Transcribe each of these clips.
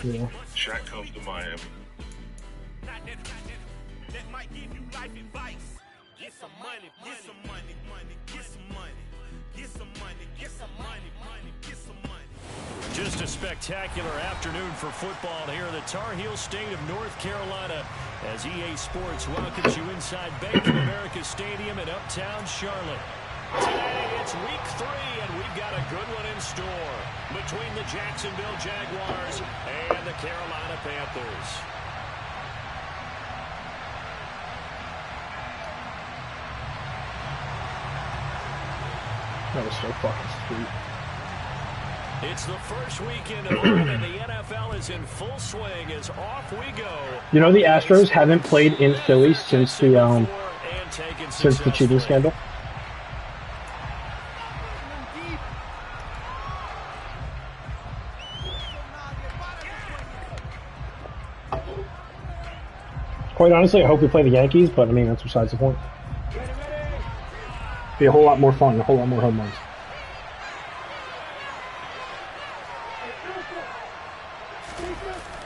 Yeah. Shaq comes to Miami. Get some money, get some money, get some money, get some money, get some money, get some money. Just a spectacular afternoon for football here in the Tar Heel state of North Carolina as EA Sports welcomes you inside Bank of America Stadium in uptown Charlotte. Today it's week 3 and we've got a good one in store between the Jacksonville Jaguars and the Carolina Panthers. That was so fucking sweet. It's the first weekend of all, and the NFL is in full swing as off we go. You know the Astros haven't played in Philly since the cheating scandal. Quite honestly, I hope we play the Yankees, but I mean that's besides the point. Be a whole lot more fun, a whole lot more home runs.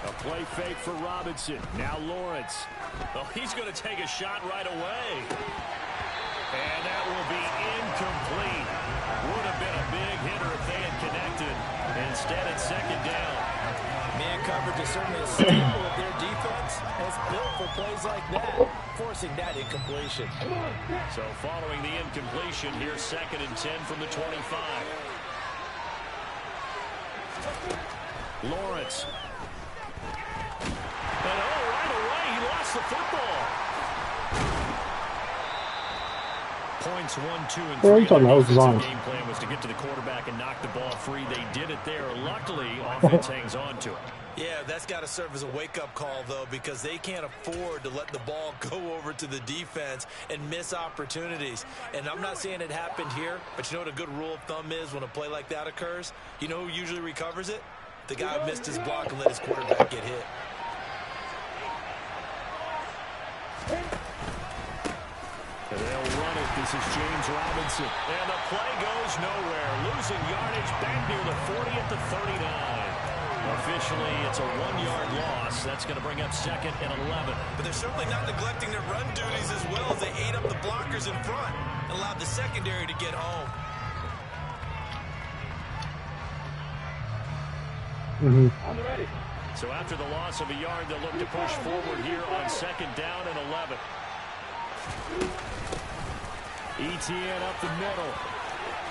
A play fake for Robinson. Now Lawrence. Oh, he's going to take a shot right away. And that will be incomplete. Would have been a big hitter if they had connected. Instead, it's second down. Man coverage is certainly a staple of their defense. It's built for plays like that, forcing that incompletion. So following the incompletion, here's 2nd and 10 from the 25. Lawrence. And right away, he lost the football. Points 1, 2, and 3. What are you talking about? The game plan was to get to the quarterback and knock the ball free. They did it there. Luckily, offense hangs on to it. Yeah, that's got to serve as a wake-up call, though, because they can't afford to let the ball go over to the defense and miss opportunities. And I'm not saying it happened here, but you know what a good rule of thumb is when a play like that occurs? You know who usually recovers it? The guy who missed his block and let his quarterback get hit. And they'll run it. This is James Robinson. And the play goes nowhere. Losing yardage back near the 40 at the 39. Officially, it's a 1-yard loss. That's going to bring up 2nd and 11. But they're certainly not neglecting their run duties as well as they ate up the blockers in front and allowed the secondary to get home. So after the loss of a yard, they'll look to push forward here on 2nd down and 11. ETN up the middle.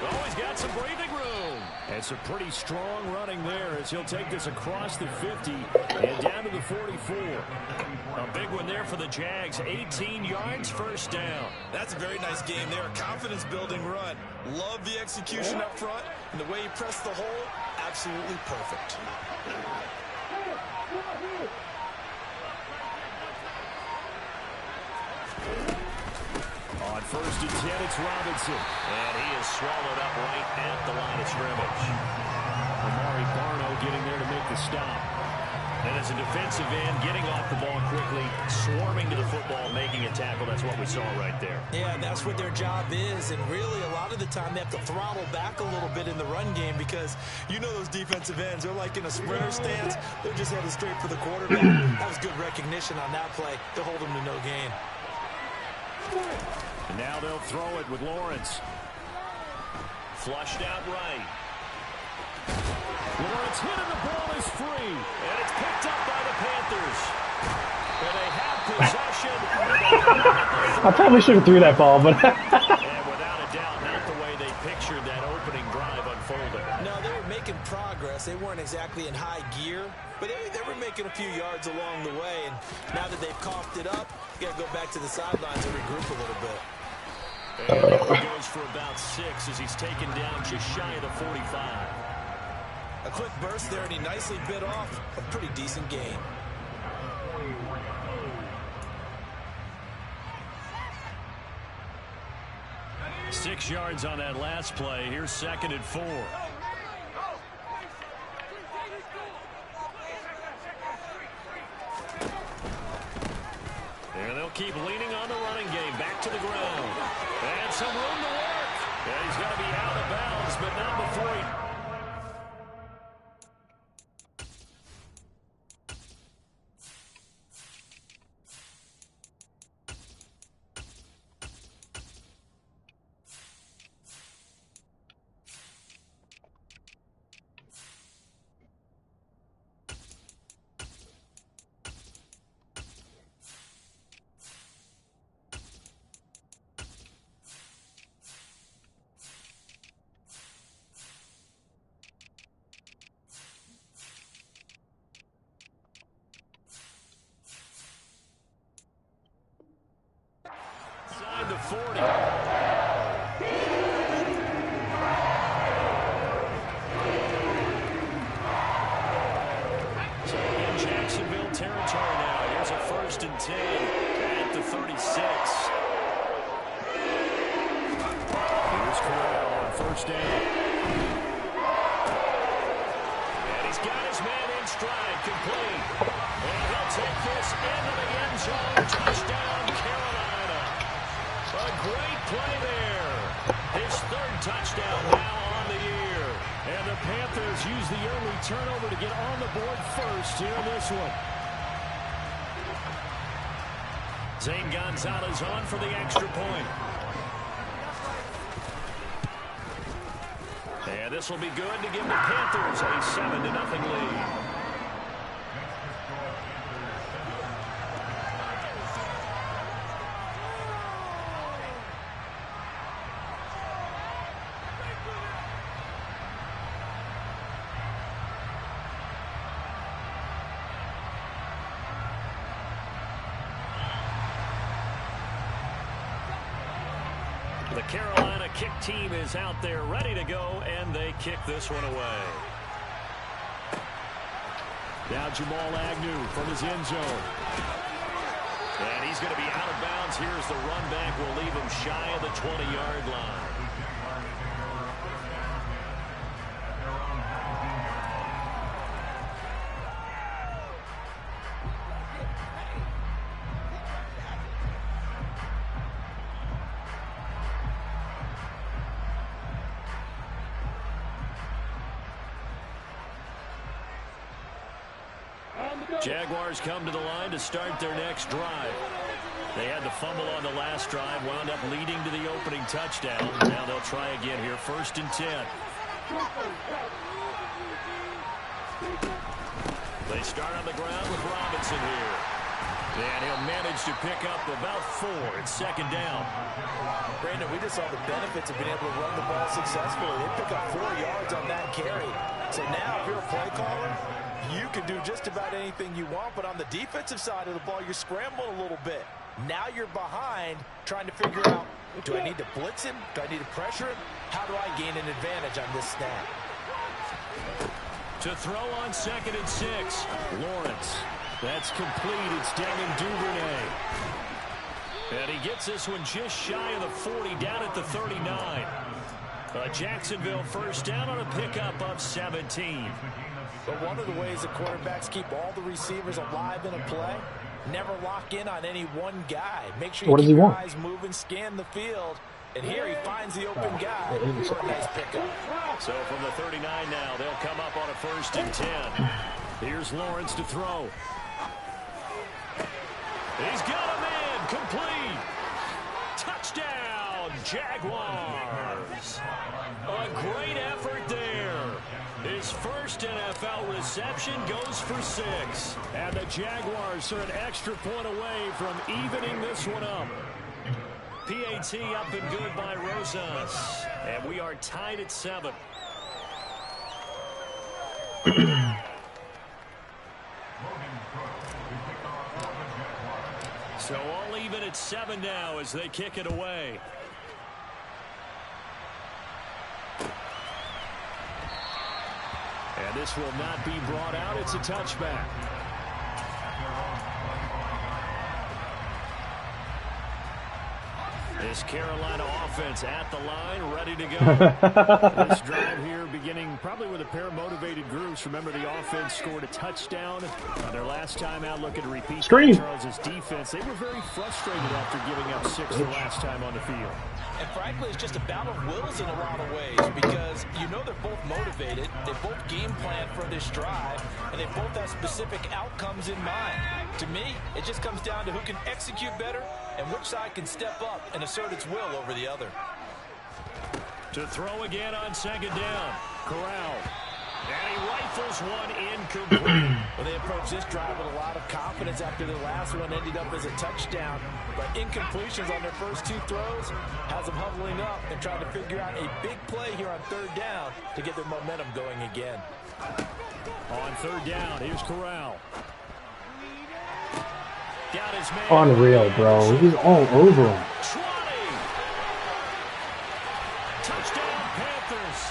Oh, he's got some breathing room. And some pretty strong running there as he'll take this across the 50 and down to the 44. A big one there for the Jags. 18 yards, 1st down. That's a very nice game there. A confidence-building run. Love the execution up front. And the way he pressed the hole, absolutely perfect. On 1st and 10, it's Robinson. And he is swallowed up right at the line of scrimmage. Amari Barno getting there to make the stop. And as a defensive end, getting off the ball quickly, swarming to the football, making a tackle. That's what we saw right there. Yeah, that's what their job is. And really, a lot of the time, they have to throttle back a little bit in the run game because you know those defensive ends, they're like in a sprinter stance. They're just headed straight for the quarterback. That was good recognition on that play to hold them to no gain. And now they'll throw it with Lawrence. Flushed out right. Lawrence hit and the ball is free. And it's picked up by the Panthers. And they have possession. I probably should have threw that ball, but... And without a doubt, not the way they pictured that opening drive unfolding. No, they were making progress. They weren't exactly in high gear, but they were making a few yards along the way. And now that they've coughed it up, you got to go back to the sidelines and regroup a little bit. And he goes for about 6 as he's taken down just shy of the 45. A quick burst there, and he nicely bit off a pretty decent gain. Six yards on that last play. Here's 2nd and 4. And they'll keep leaning on the running game. Back to the ground. And some room to work. And he's going to be out of bounds, but not before he... 40. So in Jacksonville territory now. Here's a 1st and 10 at the 36. Here's Corral on 1st down. And he's got his man in stride, complete. And he'll take this into the end zone. Touchdown, Carolina. A great play there. His 3rd touchdown now on the year. And the Panthers use the early turnover to get on the board first here in this one. Zane Gonzalez on for the extra point. And this will be good to give the Panthers a 7-0 lead. The Carolina kick team is out there ready to go, and they kick this one away. Now Jamal Agnew from his end zone. And he's going to be out of bounds. Here's the run back. Will leave him shy of the 20-yard line. Jaguars come to the line to start their next drive. They had the fumble on the last drive, wound up leading to the opening touchdown. Now they'll try again here, 1st and 10. They start on the ground with Robinson here. And he'll manage to pick up about 4. It's 2nd down. Brandon, we just saw the benefits of being able to run the ball successfully. They pick up 4 yards on that carry. So now if you're a play caller, you can do just about anything you want, but on the defensive side of the ball, you're scrambling a little bit. Now you're behind, trying to figure out, do I need to blitz him? Do I need to pressure him? How do I gain an advantage on this snap? To throw on 2nd and 6. Lawrence. That's complete. It's Devin Duvernay. And he gets this one just shy of the 40, down at the 39. A Jacksonville 1st down on a pickup of 17. But one of the ways the quarterbacks keep all the receivers alive in a play, never lock in on any one guy. Make sure you keep your eyes moving, scan the field. And here he finds the open guy for a nice pickup. So from the 39 now, they'll come up on a 1st and 10. Here's Lawrence to throw. He's got a man, complete. Touchdown, Jaguars. A great effort there. His 1st NFL reception goes for 6. And the Jaguars are an extra point away from evening this one up. PAT up and good by Rosas. And we are tied at 7. So all even at 7 now as they kick it away. And this will not be brought out. It's a touchback. This Carolina offense at the line, ready to go. This drive here beginning probably with a pair of motivated groups. Remember, the offense scored a touchdown on their last time out. Looking to repeat Charles's defense. They were very frustrated after giving up 6 the last time on the field. And frankly, it's just a battle of wills in a lot of ways because you know they're both motivated. They both game plan for this drive, and they both have specific outcomes in mind. To me, it just comes down to who can execute better and which side can step up and assert its will over the other. To throw again on 2nd down. Corral. And he rifles one incomplete. Well, they approached this drive with a lot of confidence after their last one ended up as a touchdown. But incompletions on their first 2 throws has them huddling up and trying to figure out a big play here on 3rd down to get their momentum going again. On 3rd down, here's Corral. Unreal, bro. He's all over him. 20. Panthers.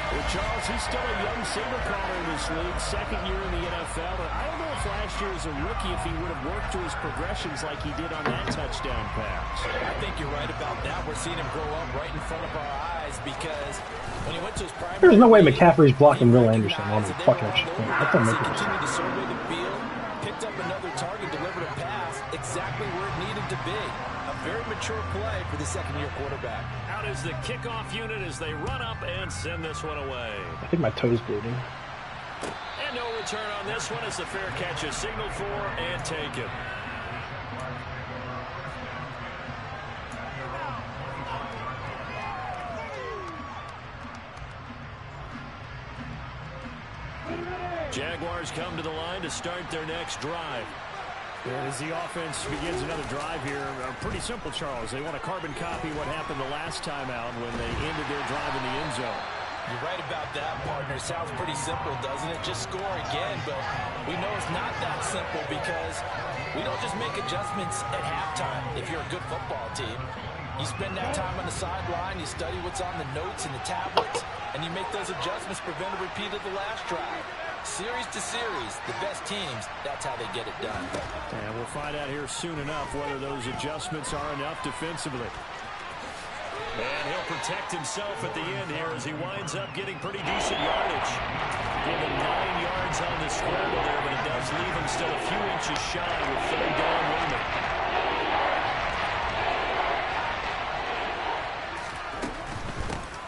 Well, Charles, he's still a young signal caller in this league, second year in the NFL. And I don't know if last year as a rookie, if he would have worked through his progressions like he did on that touchdown pass. I think you're right about that. We're seeing him grow up right in front of our eyes because when he went to his primary, there's no way McCaffrey's blocking Will Anderson on the fucking extra point. That doesn't make he any sense. continued to survey the field, picked up another target, delivered a pass exactly where it needed to be. A very mature play for the second-year quarterback. Out is the kickoff unit as they run up and send this one away. I think my toe's bleeding. And no return on this one as the fair catch is signaled for and taken. Jaguars come to the line to start their next drive. And as the offense begins another drive here, pretty simple, Charles. They want to carbon copy what happened the last time out when they ended their drive in the end zone. You're right about that, partner. Sounds pretty simple, doesn't it? Just score again, but we know it's not that simple because we don't just make adjustments at halftime if you're a good football team. You spend that time on the sideline, you study what's on the notes and the tablets, and you make those adjustments, prevent a repeat of the last drive. Series to series, the best teams, that's how they get it done. And we'll find out here soon enough whether those adjustments are enough defensively. And he'll protect himself at the end here as he winds up getting pretty decent yardage. Given 9 yards on the scramble there, but it does leave him still a few inches shy with third down waiting.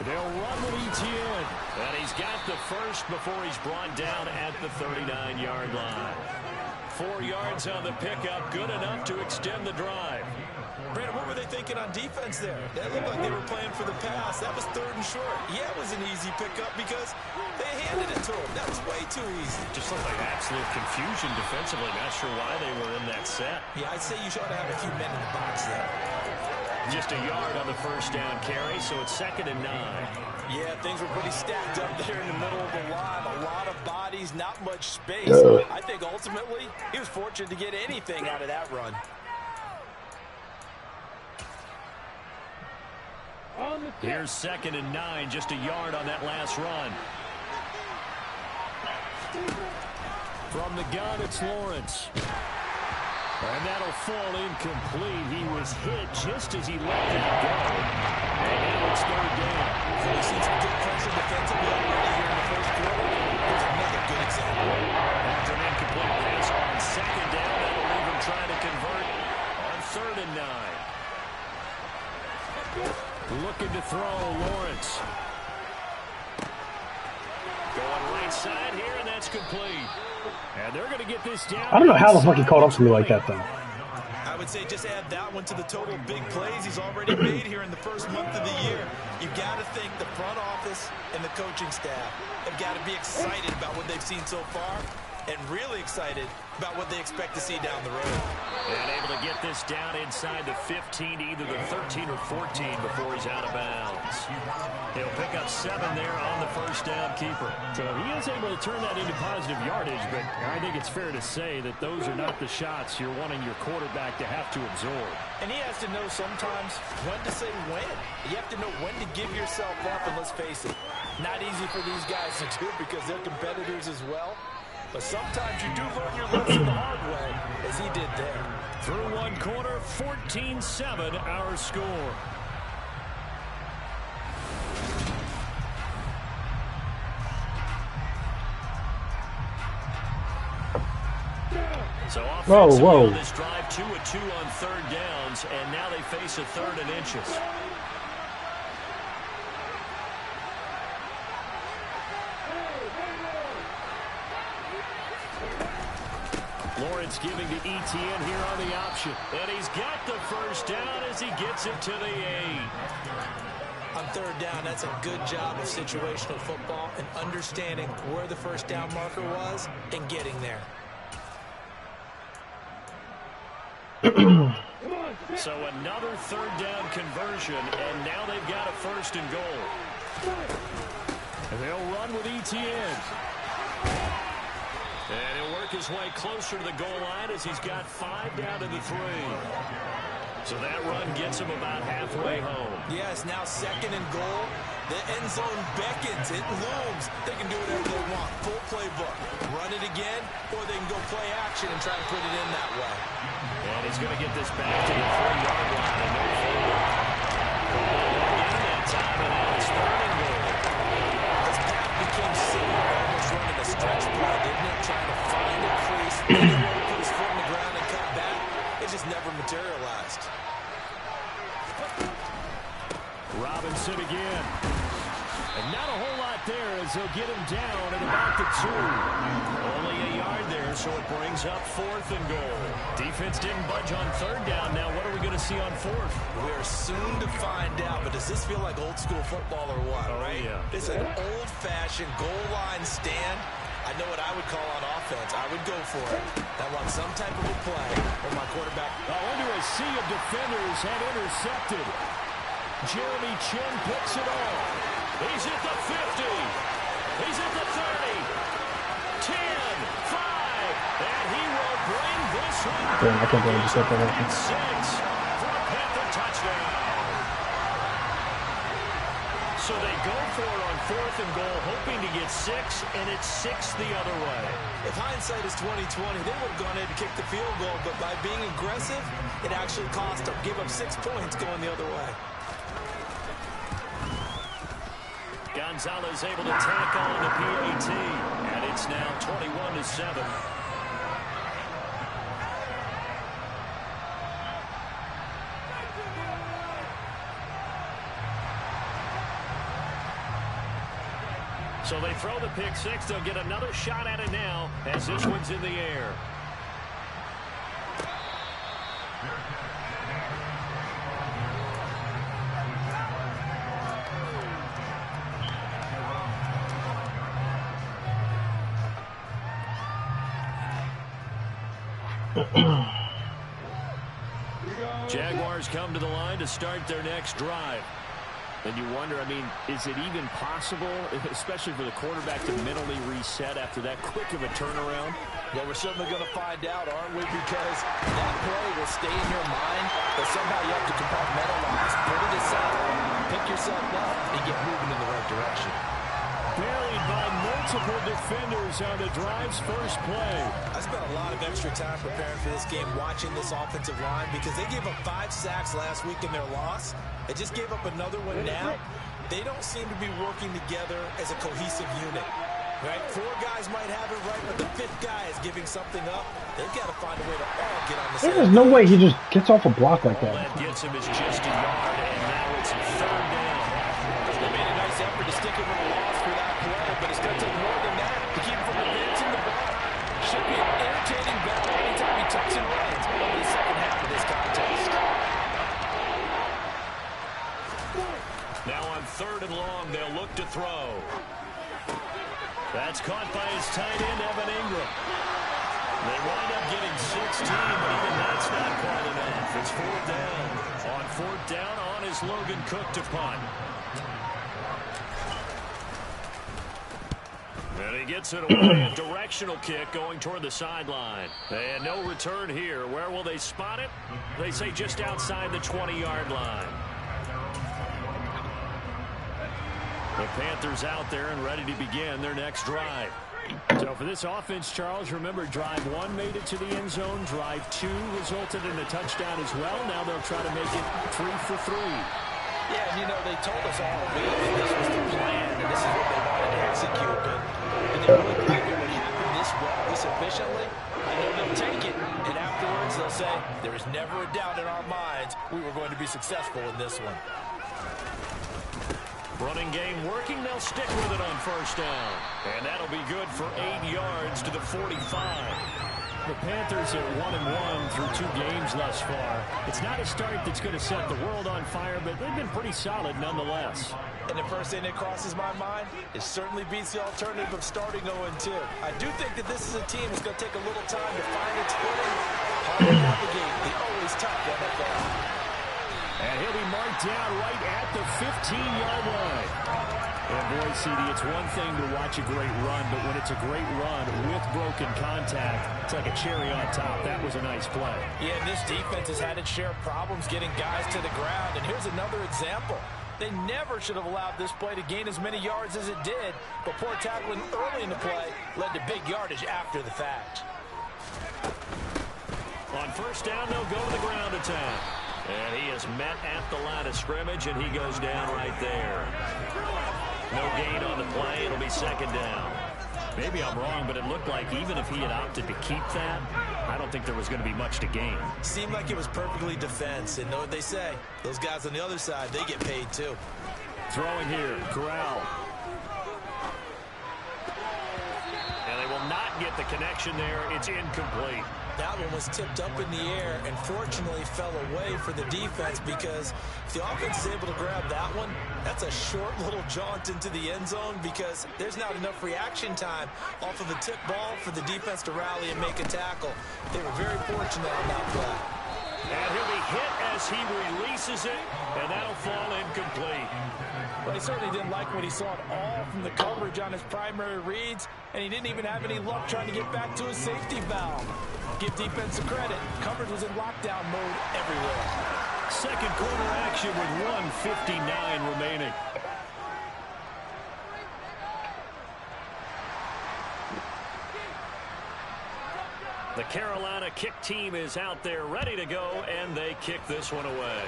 They'll run with ETN. And he's got the first before he's brought down at the 39-yard line. 4 yards on the pickup, good enough to extend the drive. Brandon, what were they thinking on defense there? That looked like they were playing for the pass. That was third and short. Yeah, it was an easy pickup because they handed it to him. That was way too easy. Just looked like absolute confusion defensively. Not sure why they were in that set. Yeah, I'd say you should have a few men in the box there. Just a yard on the first down carry, so it's 2nd and 9. Yeah, things were pretty stacked up there in the middle of the line. A lot of bodies, not much space. I think ultimately he was fortunate to get anything out of that run. Here's 2nd and 9, just a yard on that last run. From the gun, it's Lawrence. And that'll fall incomplete. He was hit just as he let that go. And now it's third down. We've seen some good pressure defensively already here in the first quarter. Here's another good example. After an incomplete pass on 2nd down, that'll leave him trying to convert on 3rd and 9. Looking to throw, Lawrence. Going right side here, and that's complete. And they're going to get this down. I don't know how the fuck he caught up to me like that, though. I would say just add that one to the total big plays he's already made here in the first month of the year. You've got to think the front office and the coaching staff have got to be excited about what they've seen so far and really excited about what they expect to see down the road. And able to get this down inside the 15, either the 13 or 14 before he's out of bounds. He'll pick up 7 there on the first down keeper. So he is able to turn that into positive yardage, but I think it's fair to say that those are not the shots you're wanting your quarterback to have to absorb. And he has to know sometimes when to say when. You have to know when to give yourself up, and let's face it, not easy for these guys to do because they're competitors as well. But sometimes you do learn your lesson the hard way, as he did there. Through one quarter, 14-7 our score. So offensively on this drive, 2 of 2 on third downs, and now they face a 3rd and inches. Lawrence giving to ETN here on the option. And he's got the first down as he gets it to the 8. On third down, that's a good job of situational football and understanding where the first down marker was and getting there. So another third down conversion, and now they've got a 1st and goal. And they'll run with ETN. And he'll work his way closer to the goal line as he's got 5 down to the 3. So that run gets him about halfway home. Yes, now 2nd and goal. The end zone beckons. It looms. They can do whatever they want. Full playbook. Run it again, or they can go play action and try to put it in that way. And he's going to get this back to the 3-yard line. And no further. Again that time, and now it's 3rd and goal. This path became similar, almost running a stretch play, didn't it? Trying to find a crease, put his foot in the ground and cut back. It just never materialized. Robinson again. And not a whole lot there as they'll get him down at about the 2. Only a yard there, so it brings up 4th and goal. Defense didn't budge on 3rd down. Now what are we going to see on 4th? We are soon to find out, but does this feel like old school football or what, right? Yeah. It's an old-fashioned goal line stand. I know what I would call on offense. I would go for it. I want some type of a play where my quarterback... Into a sea of defenders and intercepted. Jeremy Chin picks it off. He's at the 50. He's at the 30. 10, 5. And he will bring this one. Damn, I can't believe you said that. 6 for a Panther touchdown. So they go for it on 4th and goal, hoping to get 6, and it's 6 the other way. If hindsight is 20/20, they would have gone ahead and kicked the field goal, but by being aggressive, it actually cost them. Give up 6 points going the other way. Gonzalez able to tack on the PAT, and it's now 21-7. So they throw the pick 6. They'll get another shot at it now as this one's in the air. Jaguars come to the line to start their next drive. And you wonder, I mean, is it even possible, especially for the quarterback, to mentally reset after that quick of a turnaround? Well, we're certainly going to find out, aren't we? Because that play will stay in your mind, but somehow you have to compartmentalize, put it aside, pick yourself up, and get moving in the right direction. Buried by multiple defenders on the drive's first play. I spent a lot of extra time preparing for this game, watching this offensive line, because they gave up 5 sacks last week in their loss. They just gave up another one now. They don't seem to be working together as a cohesive unit. Right? 4 guys might have it right, but the 5th guy is giving something up. They've got to find a way to all get on the same. There's no way he just gets off a block like that. All that gets him is just a yard, and now it's 3rd down. They made a nice effort to stick it with a loss for that play, but it's going to take more than that to keep him from advancing the ball. Should be an entertaining battle anytime he tucks and runs over the second half of this contest. Now on 3rd and long, they'll look to throw. That's caught by his tight end, Evan Ingram. They wind up getting 16, but even that's not quite enough. It's 4th down. On 4th down, on is Logan Cook to punt. And he gets it away. A directional kick going toward the sideline. And no return here. Where will they spot it? They say just outside the 20-yard line. The Panthers out there and ready to begin their next drive. So for this offense, Charles, remember drive 1 made it to the end zone. Drive 2 resulted in a touchdown as well. Now they'll try to make it 3 for 3. Yeah, and you know, they told us all week that this was the plan and this is what they wanted to execute. But and they really believe it would happen this well, this efficiently. I know they'll take it, and afterwards they'll say, there is never a doubt in our minds we were going to be successful in this one. Running game working, they'll stick with it on 1st down. And that'll be good for 8 yards to the 45. The Panthers are 1-1 through 2 games thus far. It's not a start that's going to set the world on fire, but they've been pretty solid nonetheless. And the first thing that crosses my mind, it certainly beats the alternative of starting 0-2. I do think that this is a team that's going to take a little time to find its footing. Hard to navigate the always tough NFL. And he'll be marked down right at the 15-yard line. And boy, CD, it's one thing to watch a great run, but when it's a great run with broken contact, it's like a cherry on top. That was a nice play. Yeah, this defense has had its share of problems getting guys to the ground. And here's another example. They never should have allowed this play to gain as many yards as it did, but poor tackling early in the play led to big yardage after the fact. On first down, they'll go to the ground attack. And he is met at the line of scrimmage, and he goes down right there. No gain on the play. It'll be second down. Maybe I'm wrong, but it looked like even if he had opted to keep that, I don't think there was going to be much to gain. Seemed like it was perfectly defense. And know what they say? Those guys on the other side, they get paid too. Throwing here, Corral. And they will not get the connection there. It's incomplete. That one was tipped up in the air and fortunately fell away for the defense, because if the offense is able to grab that one, that's a short little jaunt into the end zone, because there's not enough reaction time off of a tip ball for the defense to rally and make a tackle. They were very fortunate on that play. And he'll be hit as he releases it, and that'll fall incomplete. But he certainly didn't like what he saw at all from the coverage on his primary reads, and he didn't even have any luck trying to get back to his safety valve. Give defense some credit. Coverage was in lockdown mode everywhere. Second quarter action with 1:59 remaining. The Carolina kick team is out there ready to go, and they kick this one away.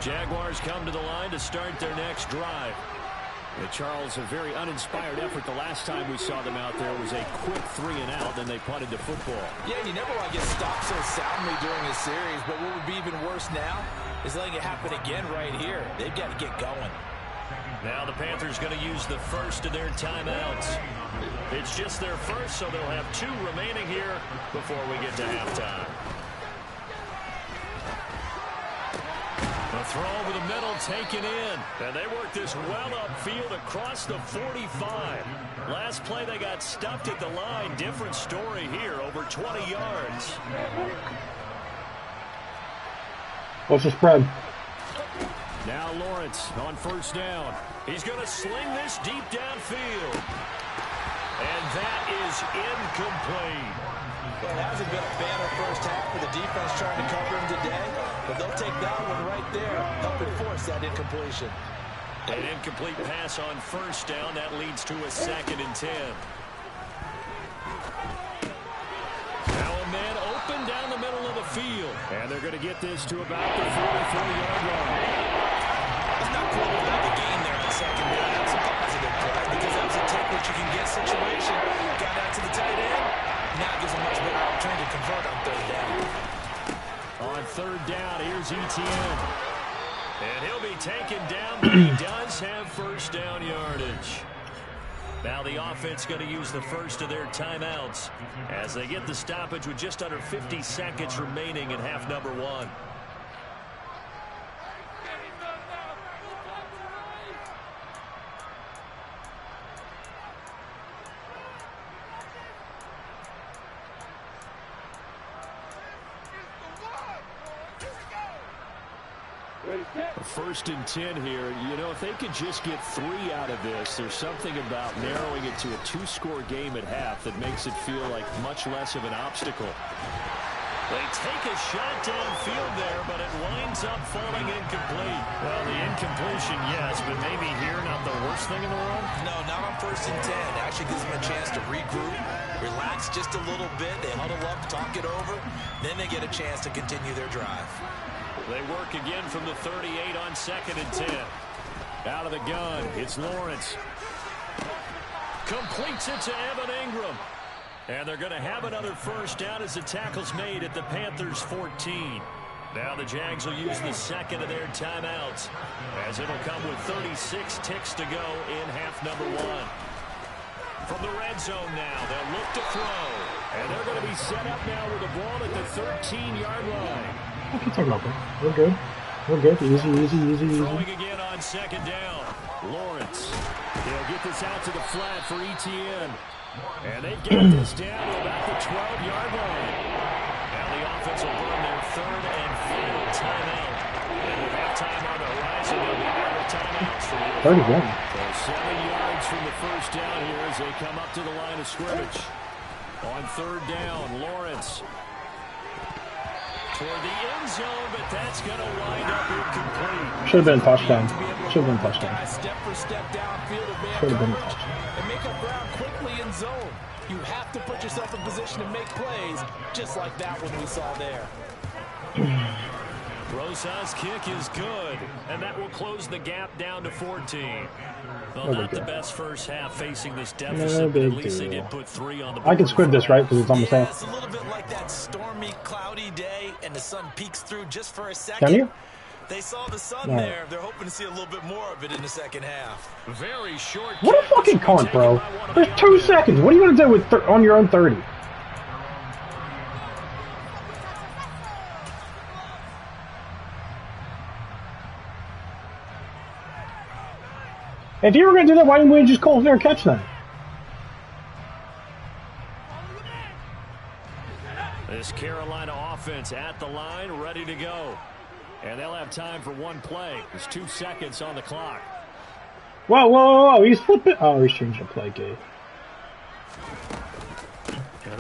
Jaguars come to the line to start their next drive. Charles, a very uninspired effort the last time we saw them out there. It was a quick 3-and-out, then they punted the football. Yeah, you never want to get stopped so soundly during a series, but what would be even worse now is letting it happen again right here. They've got to get going. Now the Panthers going to use the first of their timeouts. It's just their first, so they'll have 2 remaining here before we get to halftime. The throw over the middle taken in. And they work this well upfield across the 45. Last play they got stuffed at the line. Different story here, over 20 yards. What's the spread? Now Lawrence on first down. He's going to sling this deep downfield. And that is incomplete. Well, it hasn't been a banner first half for the defense trying to cover him today, but they'll take that one right there, helping force that incompletion. An incomplete pass on first down. That leads to a 2nd and 10. Now a man open down the middle of the field. And they're going to get this to about the 44-yard line. It's not cool about the game there on second down. That's a positive play, because that was a take what you can get situation. Got out to the tight end. Now gives a much better opportunity to convert on third down. On third down, here's Etienne. And he'll be taken down, but he does have first down yardage. Now the offense going to use the first of their timeouts as they get the stoppage with just under 50 seconds remaining in half number 1. First and 10 here. You know, if they could just get 3 out of this, there's something about narrowing it to a 2-score game at half that makes it feel like much less of an obstacle. They take a shot downfield there, but it winds up falling incomplete. Well, the incompletion, yes, but maybe here not the worst thing in the world? No, not on first and 10. Actually gives them a chance to regroup, relax just a little bit. They huddle up, talk it over. Then they get a chance to continue their drive. They work again from the 38 on 2nd and 10. Out of the gun, it's Lawrence. Completes it to Evan Ingram. And they're going to have another first down as the tackle's made at the Panthers' 14. Now the Jags will use the second of their timeouts, as it'll come with 36 ticks to go in half number 1. From the red zone now, they'll look to throw. And they're going to be set up now with the ball at the 13-yard line. I can talk about that. We're good. We're good. Easy. Throwing again on second down. Lawrence. He'll get this out to the flat for Etienne. And they get this down to about the 12-yard line. Now the offense will burn their third and final timeout. And with halftime on the horizon, they'll be out of timeouts for 31. So 7 yards from the first down here as they come up to the line of scrimmage. On third down, Lawrence toward the end zone, but that's going to wind up incomplete. Should have been a touchdown. Should have been a touchdown. Step for step downfield of man Should have been a coverage touchdown. and make up ground quickly in zone. You have to put yourself in position to make plays, just like that one we saw there. Rosas' kick is good, and that will close the gap down to 14. Well, No not big the deal. best first half facing this No deficit, but at big least they deal. did put 3 on the board. I can squib this, right? Because it's almost Yeah, half. it's a little bit like that stormy, cloudy day, and the sun peeks through just for a second. Can you? They saw the sun No. there. They're hoping to see a little bit more of it in the second half. Very short. What a kick. fucking This will be cunt, bro. taken by one of There's the 2 others. seconds. What are you going to do with on your own 30? If you were going to do that, why didn't we just call a fair catch then? This Carolina offense at the line, ready to go. And they'll have time for one play. There's 2 seconds on the clock. Whoa, whoa, whoa, whoa. He's flipping. Oh, he's changing the play, Gabe.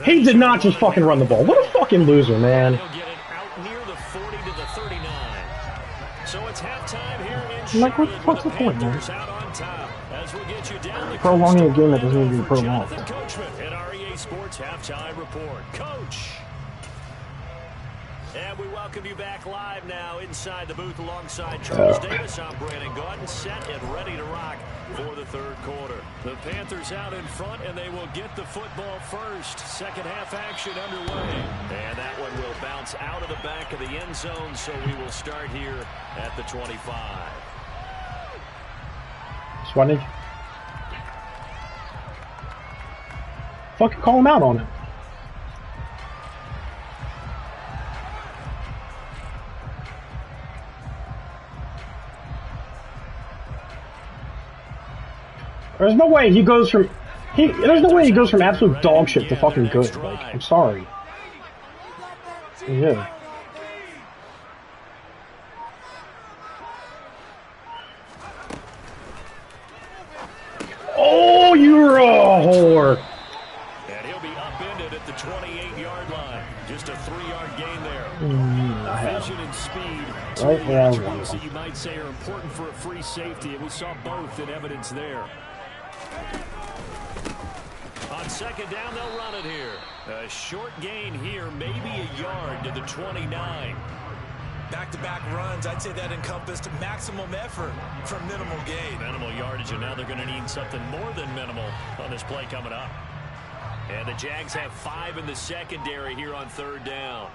He did not just fucking run the ball. What a fucking loser, man. He'll get it out near the 40 to the 39. So it's halftime here in I'm like, Charlotte. what's the point, man? Panthers out on top. As we get you down the Prolonging a game that doesn't coast need to be for prolonged. Jonathan Coachman at REA Sports Halftime Report. Coach. And we welcome you back live now inside the booth alongside Charles Davis. I'm Brandon Gordon, set and ready to rock for the third quarter. The Panthers out in front, and they will get the football first. Second half action underway. And that one will bounce out of the back of the end zone, so we will start here at the 25. Swanage. Fucking call him out on it. There's no way he goes from there's no way he goes from absolute dog shit to fucking good. Like, I'm sorry. Yeah. Oh, you're a whore. And he'll be upended at the 28-yard line. Just a 3-yard gain there. Vision and speed. Right where I attributes was. that you might say are important for a free safety, and we saw both in evidence there. On second down, they'll run it here. A short gain here, maybe a yard to the 29. Back-to-back runs, I'd say that encompassed maximum effort for minimal gain. Minimal yardage, and now they're going to need something more than minimal on this play coming up. And the Jags have 5 in the secondary here on third down.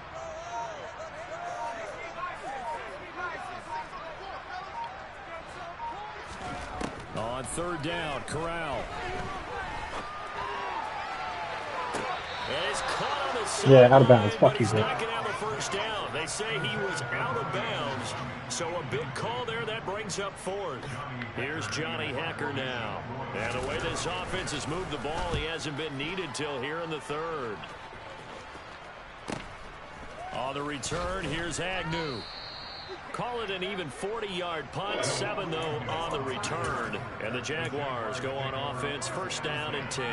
On third down, Corral. And it's caught on the side. Yeah, out of bounds. Fuck you, He's bro. knocking out the first down. They say he was out of bounds. So a big call there that brings up fourth. Here's Johnny Hacker now. And the way this offense has moved the ball, he hasn't been needed till here in the third. On the return, here's Agnew. Call it an even 40-yard punt. 7, though, on the return. And the Jaguars go on offense, first down and 10.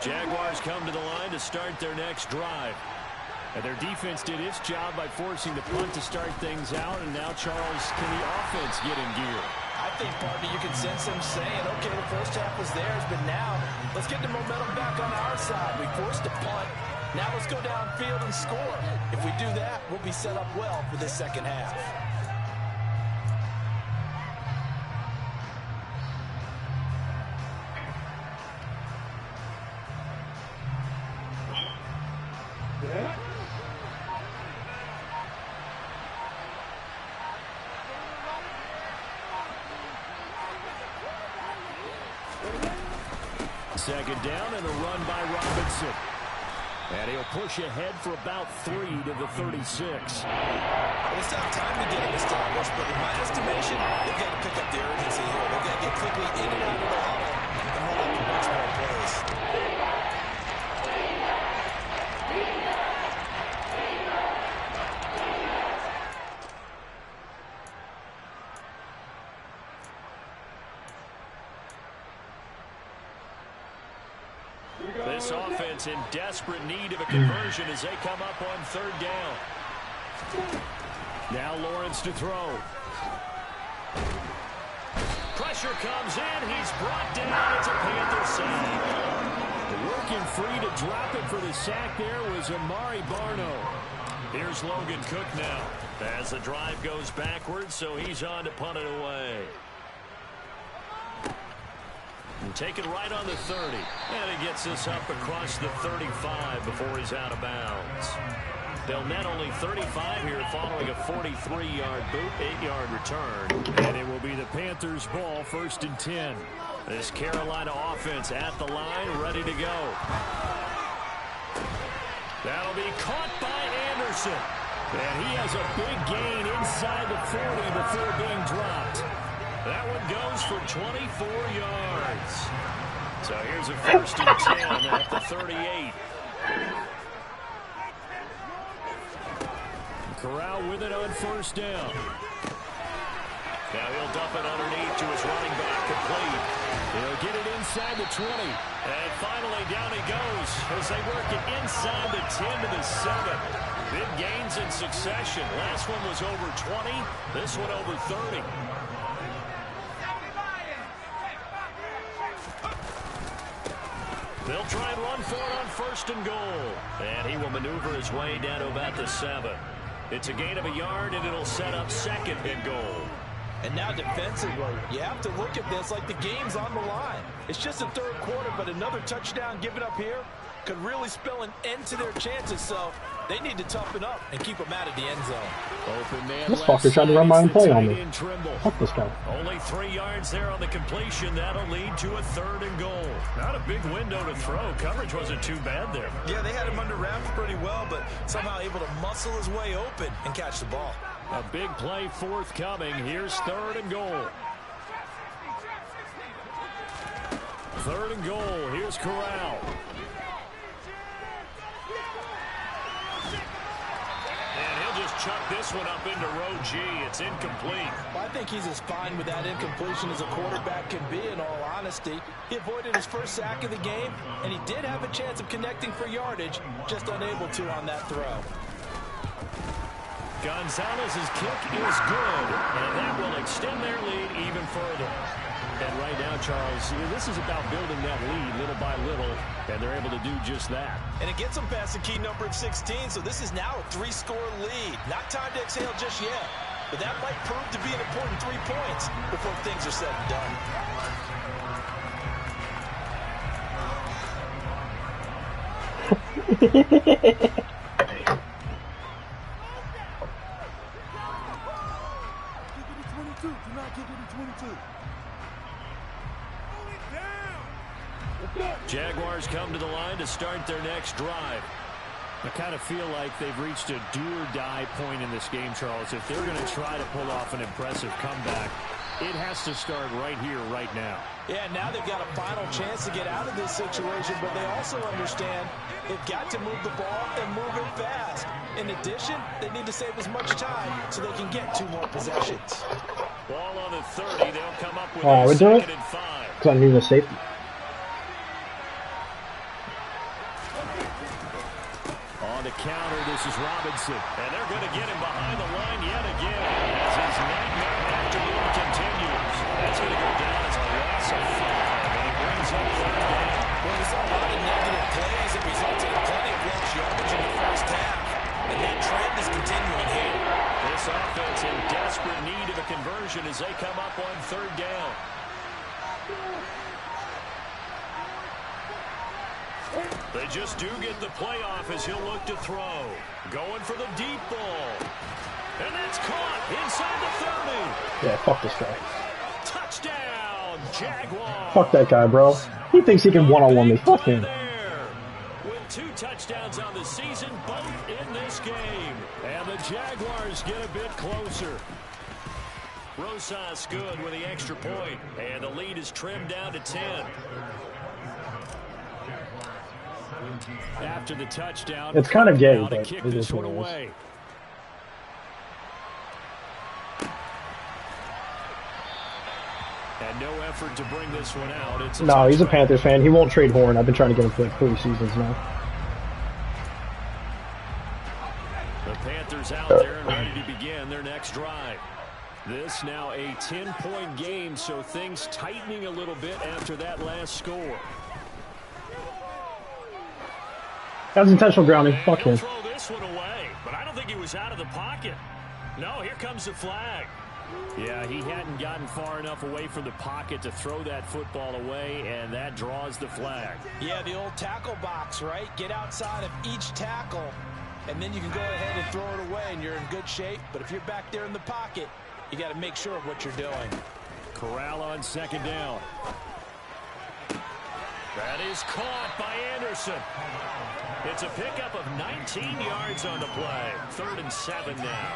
Jaguars come to the line to start their next drive. And their defense did its job by forcing the punt to start things out. And now, Charles, can the offense get in gear? I think, partner, you can sense them saying, okay, the first half was theirs, but now let's get the momentum back on our side. We forced a punt. Now let's go downfield and score. If we do that, we'll be set up well for this second half. Second down and a run by Robinson. And he'll push ahead for about 3 to the 36. It's not time to get him established, but in my estimation, they've got to pick up the urgency here. They've got to get clear This offense in desperate need of a conversion as they come up on third down. Now Lawrence to throw. Pressure comes in. He's brought down. It's a Panther sack. Working free to drop it for the sack there was Amari Barno. Here's Logan Cook now as the drive goes backwards, so he's on to punt it away. And take it right on the 30. And he gets this up across the 35 before he's out of bounds. They'll net only 35 here following a 43-yard boot, 8-yard return. And it will be the Panthers' ball, 1st and 10. This Carolina offense at the line, ready to go. That'll be caught by Anderson. And he has a big gain inside the 40 before being dropped. That one goes for 24 yards. So here's a 1st and 10 at the 38. Corral with it on 1st down. Now he'll dump it underneath to his running back, complete. He'll get it inside the 20. And finally down he goes as they work it inside the 10 to the 7. Big gains in succession. Last one was over 20. This one over 30. They'll try and run for it on 1st and goal. And he will maneuver his way down to about the 7. It's a gain of a yard, and it'll set up 2nd and goal. And now defensively, you have to look at this like the game's on the line. It's just the 3rd quarter, but another touchdown given up here could really spell an end to their chances, so they need to toughen up and keep them out of the end zone. Open man. This fucker tried to run my own play on me. Fuck this guy. Only 3 yards there on the completion. That'll lead to a 3rd and goal. Not a big window to throw. Coverage wasn't too bad there. Yeah, they had him under wraps pretty well, but somehow able to muscle his way open and catch the ball. A big play forthcoming. Here's 3rd and goal. 3rd and goal. Here's Corral. Chuck this one up into row G. It's incomplete. Well, I think he's as fine with that incompletion as a quarterback can be, in all honesty. He avoided his 1st sack of the game, and he did have a chance of connecting for yardage, just unable to on that throw. Gonzalez's kick is good, and that will extend their lead even further. And right now, Charles, this is about building that lead little by little, and they're able to do just that. And it gets them past the key number of 16, so this is now a 3-score lead. Not time to exhale just yet, but that might prove to be an important 3 points before things are said and done. Do not give it 22. Jaguars come to the line to start their next drive. I kind of feel like they've reached a do-or-die point in this game, Charles. If they're going to try to pull off an impressive comeback, it has to start right here, right now. Yeah, now they've got a final chance to get out of this situation, but they also understand they've got to move the ball and move it fast. In addition, they need to save as much time so they can get 2 more possessions. Ball on the 30. They'll come up with a 2nd and 5. Because I need a safety. On the counter, this is Robinson. And they're going to get him behind the line yet again as his nightmare afternoon continues. That's going to go down as a loss of 5. And he brings up 3rd down. Well, we saw a lot of negative plays that resulted in plenty of lost yardage in the 1st half. And that trend is continuing here. This offense in desperate need of a conversion as they come up on 3rd down. They just do get the playoff as he'll look to throw. Going for the deep ball. And that's caught inside the 30. Yeah, fuck this guy. Touchdown, Jaguars. Fuck that guy, bro. He thinks he can one-on-one me. Fuck him. With 2 touchdowns on the season, both in this game. And the Jaguars get a bit closer. Rosas good with the extra point. And the lead is trimmed down to 10. After the touchdown, it's kind of gay, but kick it this is one what it is. away. And no effort to bring this one out. It's no, he's a Panthers fan. He won't trade Horn. I've been trying to get him for like 3 seasons now. The Panthers out there and ready to begin their next drive. This now a 10-point game, so things tightening a little bit after that last score. That was intentional grounding. Fuck him. Throw this one away, but I don't think he was out of the pocket. No, here comes the flag. Yeah, he hadn't gotten far enough away from the pocket to throw that football away, and that draws the flag. Yeah, the old tackle box, right? Get outside of each tackle, and then you can go ahead and throw it away, and you're in good shape. But if you're back there in the pocket, you got to make sure of what you're doing. Corral on second down. That is caught by Anderson. It's a pickup of 19 yards on the play. 3rd and 7 now.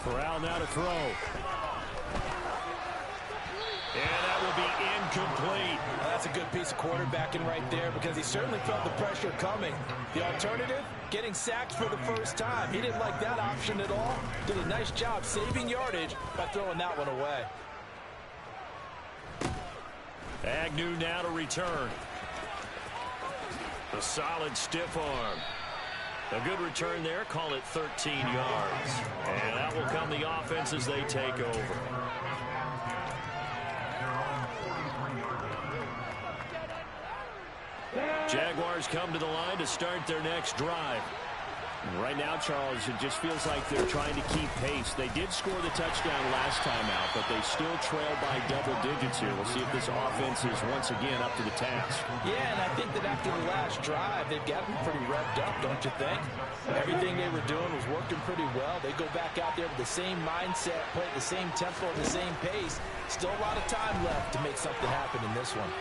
Corral now to throw. And that will be incomplete. That's a good piece of quarterbacking right there because he certainly felt the pressure coming. The alternative, getting sacked for the first time. He didn't like that option at all. Did a nice job saving yardage by throwing that one away. Agnew now to return. A solid stiff arm. A good return there. Call it 13 yards. And that will come the offense as they take over. Jaguars come to the line to start their next drive. Right now, Charles, it just feels like they're trying to keep pace. They did score the touchdown last time out, but they still trail by double digits here. We'll see if this offense is once again up to the task. Yeah, and I think that after the last drive, they've gotten pretty revved up, don't you think? Everything they were doing was working pretty well. They go back out there with the same mindset, play at the same tempo, at the same pace. Still a lot of time left to make something happen in this one.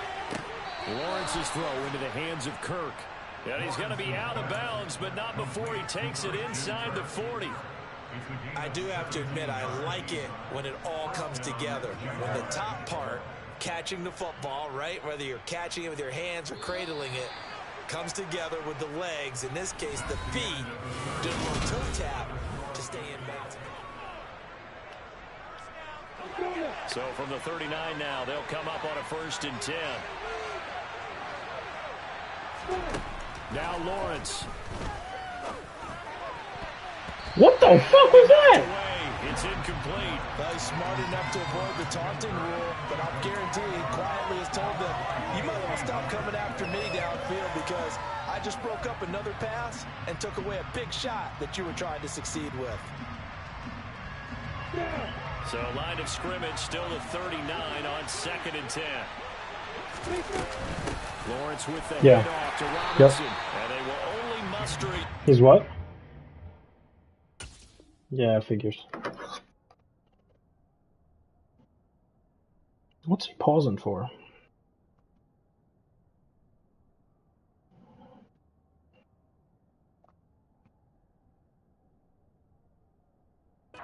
Lawrence's throw into the hands of Kirk. And he's going to be out of bounds, but not before he takes it inside the 40. I do have to admit, I like it when it all comes together. When the top part, catching the football, right, whether you're catching it with your hands or cradling it, comes together with the legs, in this case the feet, doing a little toe tap to stay in bounds. So from the 39 now, they'll come up on a 1st and 10. Now Lawrence. What the fuck was that? It's incomplete. Well, he's smart enough to avoid the taunting rule, but I'll guarantee he quietly has told them, you might want to stop coming after me downfield because I just broke up another pass and took away a big shot that you were trying to succeed with. So line of scrimmage still the 39 on 2nd and 10. Lawrence with the handoff to Robinson. Yep. And they will only muster it. He's what? Yeah, figures. What's he pausing for? The 38.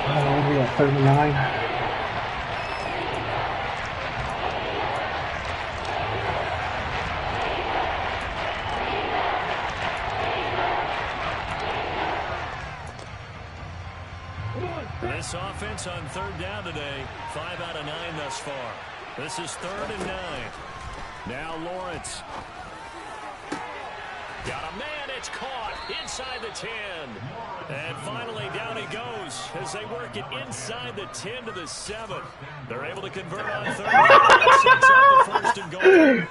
Oh, we got 39. This offense on 3rd down today, 5 out of 9 thus far. This is 3rd and 9. Now Lawrence. Got a man, it's caught inside the 10. And finally down he goes as they work it inside the 10 to the 7. They're able to convert on 3rd. Sets up the 1st and goal.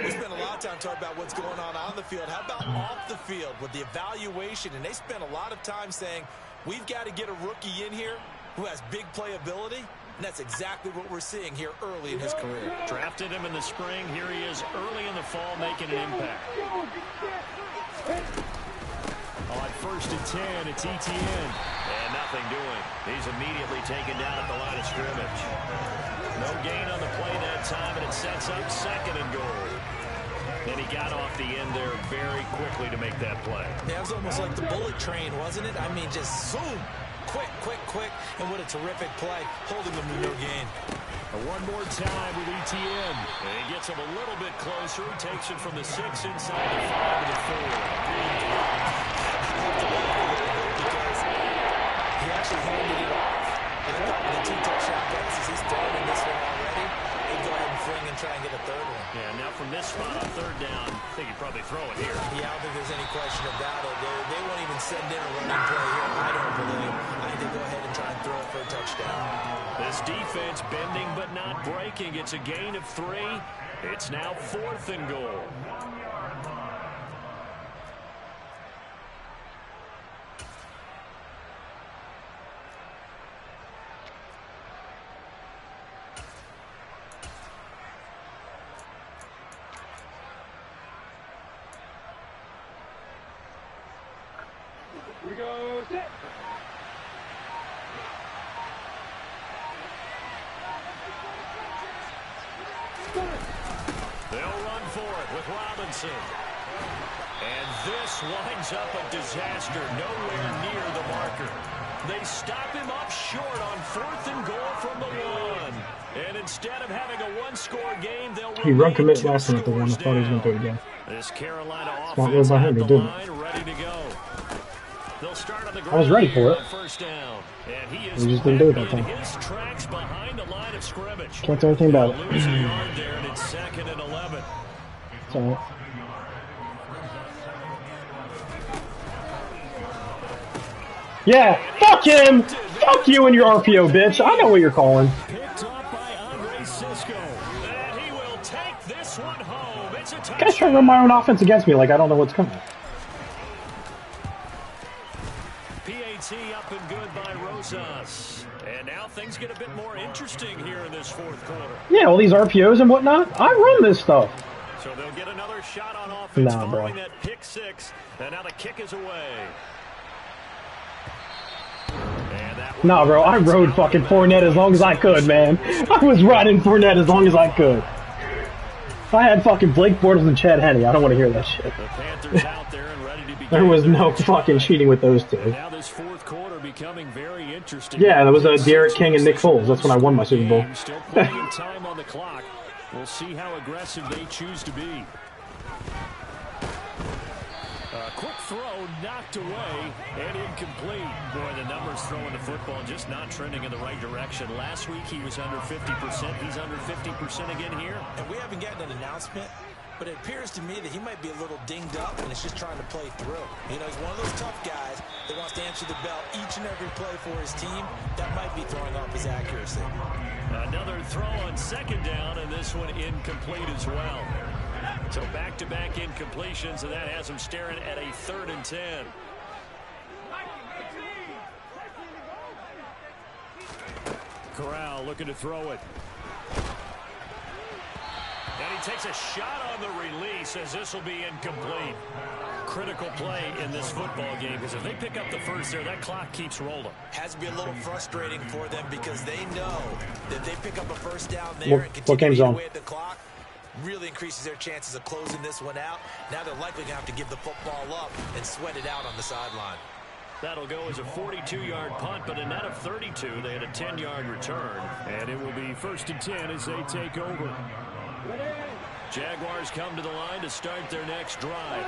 We spent a lot of time talking about what's going on the field. How about off the field with the evaluation? And they spent a lot of time saying, we've got to get a rookie in here who has big playability, and that's exactly what we're seeing here early in his career. Drafted him in the spring. Here he is early in the fall making an impact. On 1st and 10, it's ETN. And nothing doing. He's immediately taken down at the line of scrimmage. No gain on the play that time, and it sets up 2nd and goal. And he got off the end there very quickly to make that play. Yeah, it was almost like the bullet train, wasn't it? I mean, just zoom. Quick, quick, quick. And what a terrific play, holding them to no gain. One more time with ETN. And he gets him a little bit closer. He takes it from the 6 inside the 5 to the 4. Because he actually handed it off. And I thought with the 2 touchdown passes, he's throwing in this one already. He'd go ahead and fling and try and get a third one. Yeah, now from this spot on 3rd down, I think he'd probably throw it here. Yeah, I don't think there's any question about it. They won't even send in a running play here. I don't believe. I think they go ahead and try and throw it for a touchdown. This defense bending but not breaking. It's a gain of 3. It's now 4th and goal. Here we go, set. They'll run for it with Robinson. And this winds up a disaster nowhere near the marker. They stop him up short on 4th and goal from the 1. And instead of having a 1-score game, they'll He run commit last time at the 1. I thought he was going to do it again. This Carolina Not offense by him, at he the didn't. line, ready to go. They'll start on the I was ready for it. 1st down. And he is We just didn't do it that in time. his tracks behind the line of scrimmage. Can't do anything about it. Lose a yard there, and it's 2nd and 11. So, yeah, fuck him! Fuck you and your RPO, bitch. I know what you're calling. Picked up by Andre Cisco. And he will take this one home. It's a You guys touchdown. trying to run my own offense against me like I don't know what's coming. PAT up and good by Rosas. And now things get a bit more interesting here in this 4th quarter. Yeah, all these RPOs and whatnot. I run this stuff. So they'll get another shot on offense Nah, bro. following that pick 6. And now the kick is away. And that one Nah, bro, I rode fucking Fournette as long as I could, man. I was riding Fournette as long as I could. I had fucking Blake Bortles and Chad Henne. I don't want to hear that shit. The Panthers out there and ready to begin. There was no their fucking cheating with those two. Now this 4th quarter becoming very interesting. Yeah, that was Derek King and Nick Foles. That's when I won my Super Bowl. Still plenty of time on the clock. We'll see how aggressive they choose to be. Quick throw knocked away and incomplete. Boy, the numbers throwing the football just not trending in the right direction. Last week he was under 50%. He's under 50% again here. And we haven't gotten an announcement, but it appears to me that he might be a little dinged up and is just trying to play through. You know, he's one of those tough guys that wants to answer the bell each and every play for his team. That might be throwing off his accuracy. Another throw on 2nd down, and this one incomplete as well. So back-to-back incompletions, and that has him staring at a 3rd and 10. Corral looking to throw it. And he takes a shot on the release as this will be incomplete. Critical play in this football game because if they pick up the 1st there, that clock keeps rolling. Has to be a little frustrating for them because they know that they pick up a 1st down there and What continue game's to eat on? away at the clock. Really increases their chances of closing this one out. Now they're likely going to have to give the football up and sweat it out on the sideline. That'll go as a 42-yard punt, but a net of 32. They had a 10-yard return, and it will be 1st and 10 as they take over. Jaguars come to the line to start their next drive.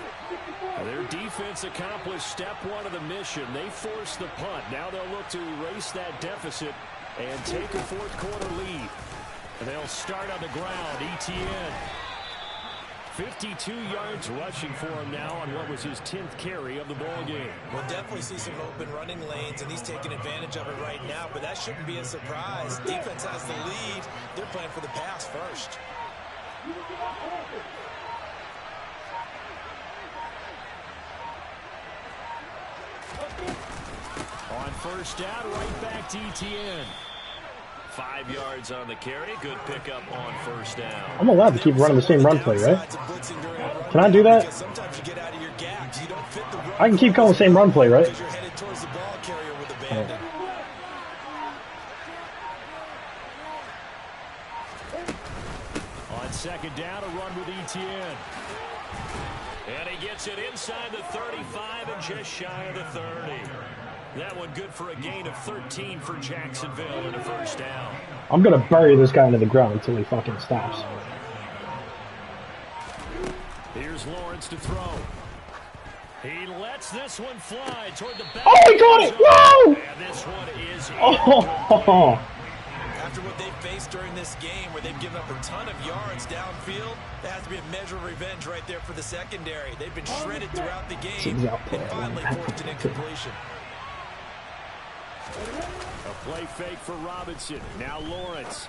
Their defense accomplished step 1 of the mission. They forced the punt. Now they'll look to erase that deficit and take a 4th quarter lead. They'll start on the ground. ETN. 52 yards rushing for him now on what was his 10th carry of the ball game. We'll definitely see some open running lanes, and he's taking advantage of it right now, but that shouldn't be a surprise. Defense has the lead. They're playing for the pass first. On 1st down, right back to ETN. 5 yards on the carry. Good pickup on 1st down. I'm allowed to keep running the same run play, right? Can I do that? I can keep calling the same run play, right? Oh. On 2nd down, a run with ETN. And he gets it inside the 35 and just shy of the 30. That one good for a gain of 13 for Jacksonville and a first down. I'm gonna bury this guy into the ground until he fucking stops. Here's Lawrence to throw. He lets this one fly toward the back. Oh, he got it! Whoa! And this one is Oh! After what they've faced during this game, where they've given up a ton of yards downfield, that has to be a measure of revenge right there for the secondary. They've been shredded throughout the game and finally forced an incompletion. A play fake for Robinson. Now Lawrence.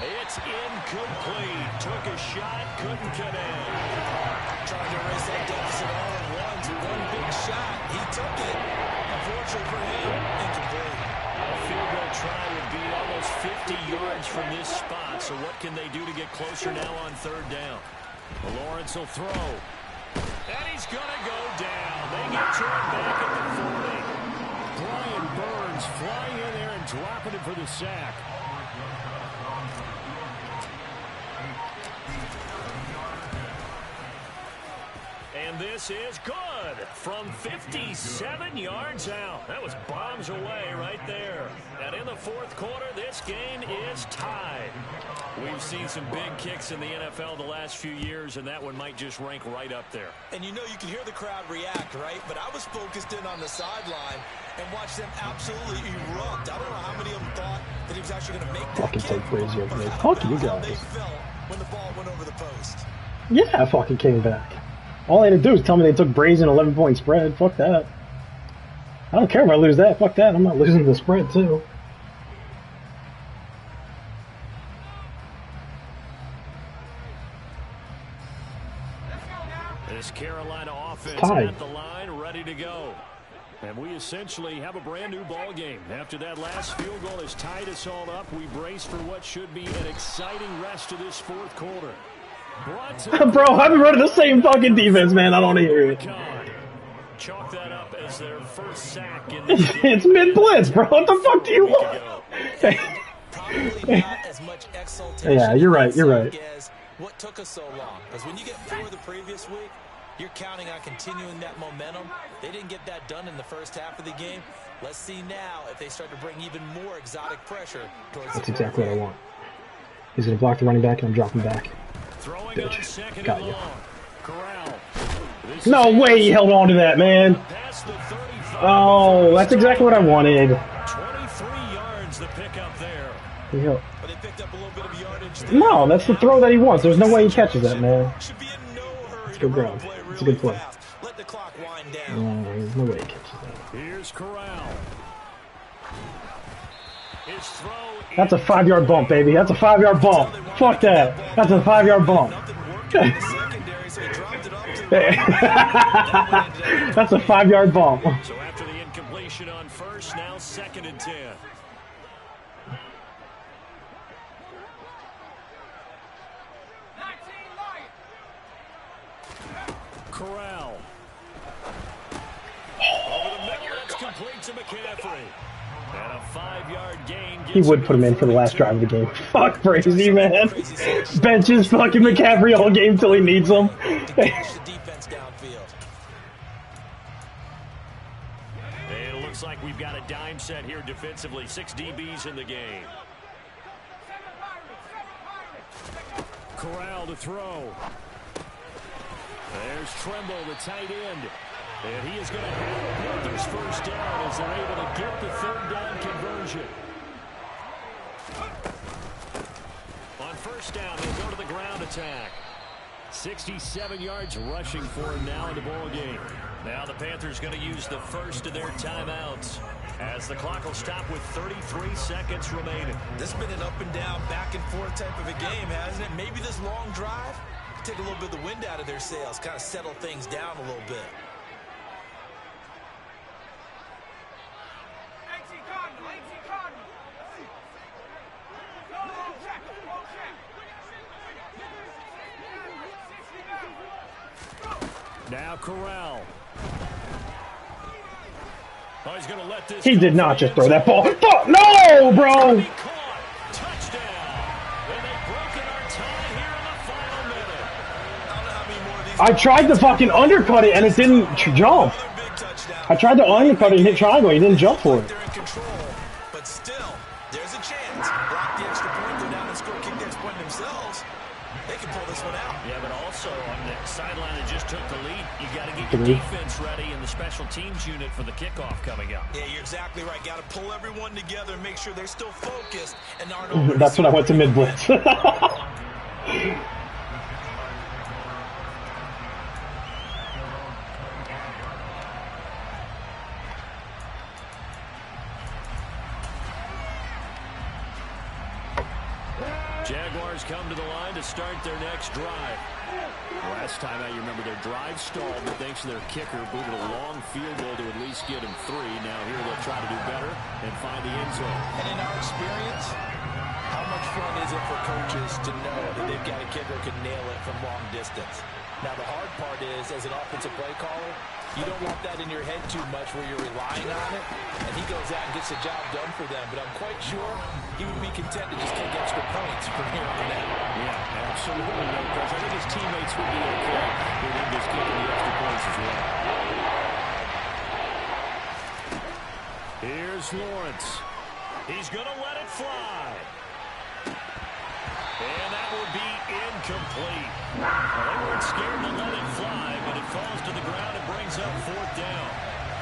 It's incomplete. Took a shot, couldn't connect. Trying to erase that deficit all at once. One big shot. He took it. Unfortunately for him, incomplete. A field goal try would be almost 50 yards from this spot. So what can they do to get closer now on third down? Lawrence will throw. And he's going to go down. They get to him back at the 40. Brian Burns flying in there and dropping it for the sack. And this is good from 57 yards out. That was bombs away right there. And in the fourth quarter, this game is tied. We've seen some big kicks in the NFL the last few years, and that one might just rank right up there. And you know, you can hear the crowd react, right? But I was focused in on the sideline and watched them absolutely erupt. I don't know how many of them thought that he was actually going to make that Fucking kick. take crazy over there. But Fuck how you about how they guys. felt when the ball went over the post. Yeah, I fucking came back. All they had to do is tell me they took brazen 11-point spread. Fuck that. I don't care if I lose that. Fuck that. I'm not losing the spread, too. This Carolina offense tied. at the line, ready to go. And we essentially have a brand new ball game. After that last field goal has tied us all up, we brace for what should be an exciting rest of this fourth quarter. Bro, I've been running the same fucking defense, man. I don't hear it. Chalk that up as their first sack in this game. It's mid-blitz, bro. What the fuck do you want? Probably not as much exaltation. Yeah, you're right. You're right. As what took us so long? Because when you get 4 the previous week, you're counting on continuing that momentum. They didn't get that done in the first half of the game. Let's see now if they start to bring even more exotic pressure towards That's the exactly what I want. He's going to block the running back, and I'm dropping back. Throwing Bitch. on second Got and you. long. Corral. No way he held on to that, man. Past the 35. Oh, that's exactly what I wanted. 23 yards the pickup there. Yeah. But they picked up a little bit of yardage. No, that's the throw that he wants. There's no way he catches that, man. Should be in no hurry It's a to good run grab. the play It's a good really play. fast. Let the clock wind down. No, there's no way he catches that. Here's Corral. His throw. That's a 5-yard bump, baby. That's a 5-yard bump. Fuck that. That's a 5-yard bump. Nothing worked in the secondary, so he dropped it up to the That's a 5-yard bump. So after the incompletion on first, now 2nd and 10. Corral. Over the middle, that's complete to McCaffrey. And a 5-yard gain. He would put him in for the last drive of the game. Fuck crazy, man. Benches fucking McCaffrey all game till he needs him. the defense downfield. And it looks like we've got a dime set here defensively. 6 DBs in the game. Corral to throw. There's Tremble, the tight end. And he is going to have the Panthers first down as they're able to get the 3rd down conversion. On first down, they'll go to the ground attack. 67 yards rushing for him now in the ball game. Now the Panthers going to use the first of their timeouts as the clock will stop with 33 seconds remaining. This has been an up and down, back and forth type of a game, hasn't it? Maybe this long drive take a little bit of the wind out of their sails, kind of settle things down a little bit. Now Corral. Oh, he's going to let this. He did not just throw that ball. Fuck, no, bro. Touchdown. And they've broken our tie here in the final minute. I don't know how many more of these. I tried to fucking undercut it and it didn't jump. Another big touchdown. touchdown. I tried to undercut it and hit triangle. He didn't jump for it. They're in control, but still, there's a chance. Block the extra point, go down and score, kick the extra point themselves. They can pull this one out. Yeah, but also on the sideline that just took the lead, you got to get your defense ready in the special teams unit for the kickoff coming up. Yeah, you're exactly right. Got to pull everyone together and make sure they're still focused and aren't over. That's when I went to mid blitz. Jaguars come to the line to start their next drive. Last time out, you remember their drive stalled, but thanks to their kicker, booted a long field goal to at least get him 3. Now here they'll try to do better and find the end zone. And in our experience, how much fun is it for coaches to know that they've got a kicker who can nail it from long distance? Now, the hard part is, as an offensive play caller, you don't want that in your head too much where you're relying on it, and he goes out and gets the job done for them. But I'm quite sure he would be content to just kick extra points from here on out. Yeah, absolutely no pressure. I think his teammates would be okay with him just kicking the extra points as well. Here's Lawrence. He's going to let it fly. And that will be incomplete. Well, they weren't scared to let it fly, but it falls to the ground and brings up 4th down.